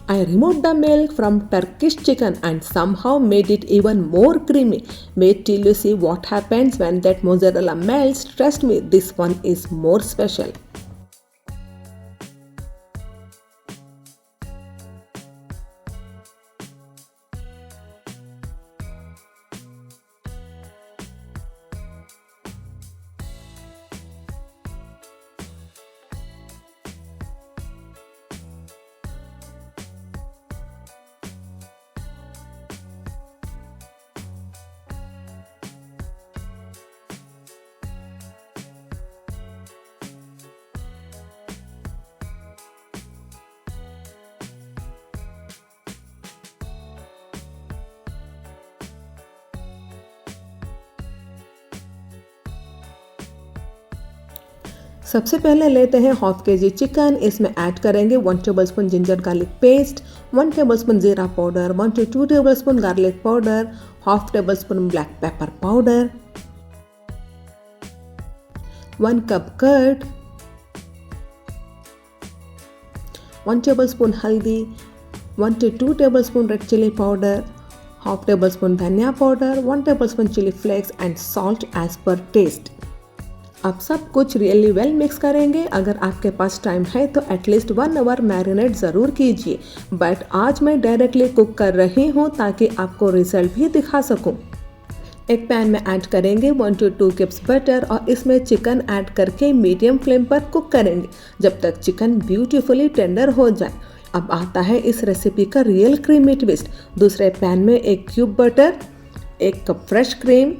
I removed the milk from Turkish chicken and somehow made it even more creamy. Wait till you see what happens when that mozzarella melts. Trust me, this one is more special. सबसे पहले लेते हैं half के जी chicken. इसमें add करेंगे 1 tablespoon ginger garlic paste, 1 tablespoon जीरा powder, 1 to 2 tablespoon garlic powder, half tablespoon black pepper powder, 1 cup curd, 1 tablespoon हल्दी, 1 to 2 tablespoon red chilli powder, half tablespoon धनिया powder, 1 tablespoon chilli flakes and salt as per taste. अब सब कुछ really well mix करेंगे। अगर आपके पास time है तो एटलीस्ट 1 आवर मैरिनेट ज़रूर कीजिए, बट आज मैं डायरेक्टली कुक कर रही हूँ ताकि आपको रिजल्ट भी दिखा सकूँ। एक पैन में ऐड करेंगे 1 to 2 कप्स बटर और इसमें चिकन ऐड करके मीडियम फ्लेम पर कुक करेंगे जब तक चिकन ब्यूटीफुली टेंडर हो जाए। अब आता है इस रेसिपी का रियल क्रीमी ट्विस्ट। दूसरे पैन में 1 cube butter, 1 cup fresh cream,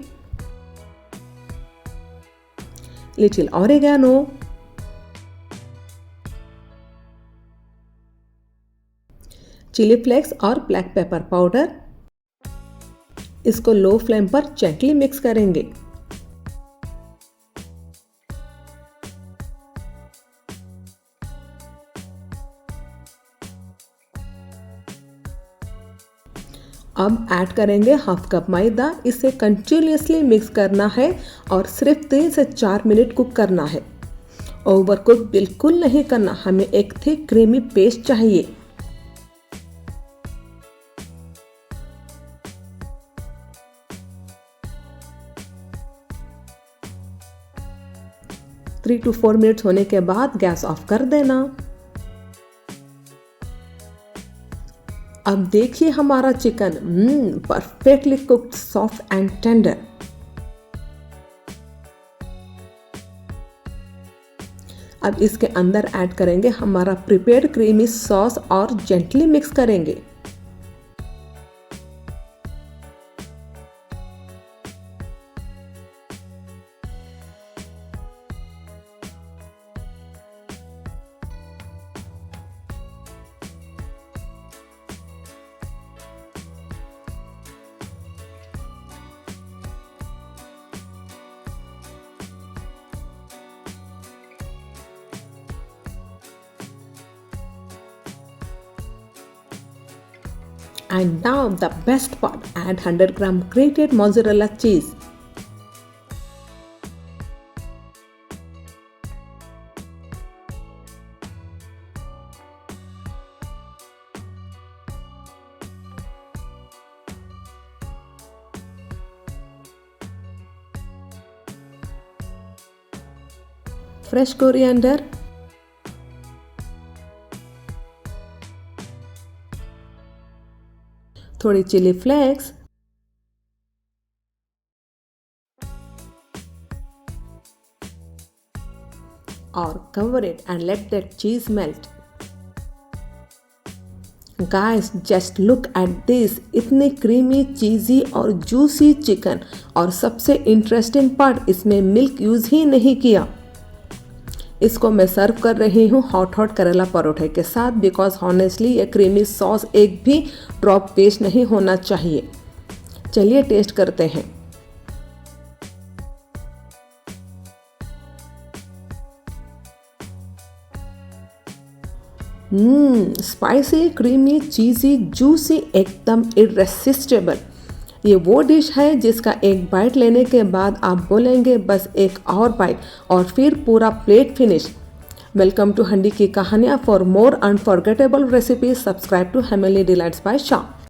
little oregano, chilli flakes और ब्लैक पेपर पाउडर। इसको लो फ्लेम पर जेंटली मिक्स करेंगे। अब ऐड करेंगे हाफ कप मैदा। इसे कंटिन्यूसली मिक्स करना है और सिर्फ 3 से 4 मिनट कुक करना है। ओवर कुक बिल्कुल नहीं करना, हमें एक थिक क्रीमी पेस्ट चाहिए। थ्री to 4 मिनट्स होने के बाद गैस ऑफ कर देना। अब देखिए हमारा chicken perfectly cooked, soft and tender. अब इसके अंदर ऐड करेंगे हमारा प्रिपेयर्ड क्रीमी सॉस और जेंटली मिक्स करेंगे। And now the best part, add 100 gram grated mozzarella cheese. Fresh coriander, थोड़ी चिली फ्लेक्स, और cover it and let that cheese melt. Guys, just look at this, इतनी creamy, चीज़ी और juicy chicken. और सबसे interesting part, इसमें milk use ही नहीं किया। इसको मैं सर्व कर रही हूँ हॉट करेला परोठे के साथ, बिकॉज हॉनेस्टली ये क्रीमी सॉस एक भी ड्रॉप वेस्ट नहीं होना चाहिए। चलिए टेस्ट करते हैं। स्पाइसी, क्रीमी, चीज़ी, जूसी, एकदम इररेसिस्टिबल। ये वो डिश है जिसका एक बाइट लेने के बाद आप बोलेंगे बस एक और बाइट, और फिर पूरा plate finish. Welcome to Handi Ki Kahaaniya. For more unforgettable recipes, subscribe to Family Delights by Shah.